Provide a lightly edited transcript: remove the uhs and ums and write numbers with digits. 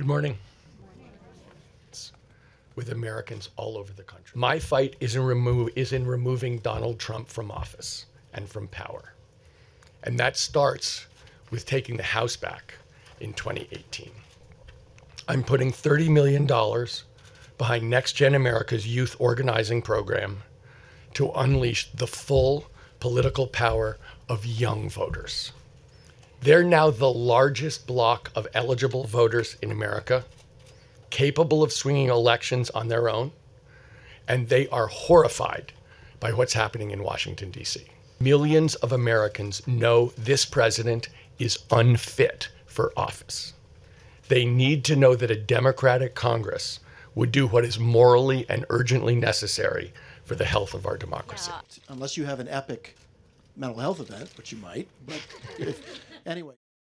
Good morning. With Americans all over the country. My fight is in removing Donald Trump from office and from power. And that starts with taking the House back in 2018. I'm putting $30 million behind Next Gen America's youth organizing program to unleash the full political power of young voters. They're now the largest block of eligible voters in America, capable of swinging elections on their own, and they are horrified by what's happening in Washington, D.C. Millions of Americans know this president is unfit for office. They need to know that a Democratic Congress would do what is morally and urgently necessary for the health of our democracy. Unless you have an epic mental health event, which you might, but anyway.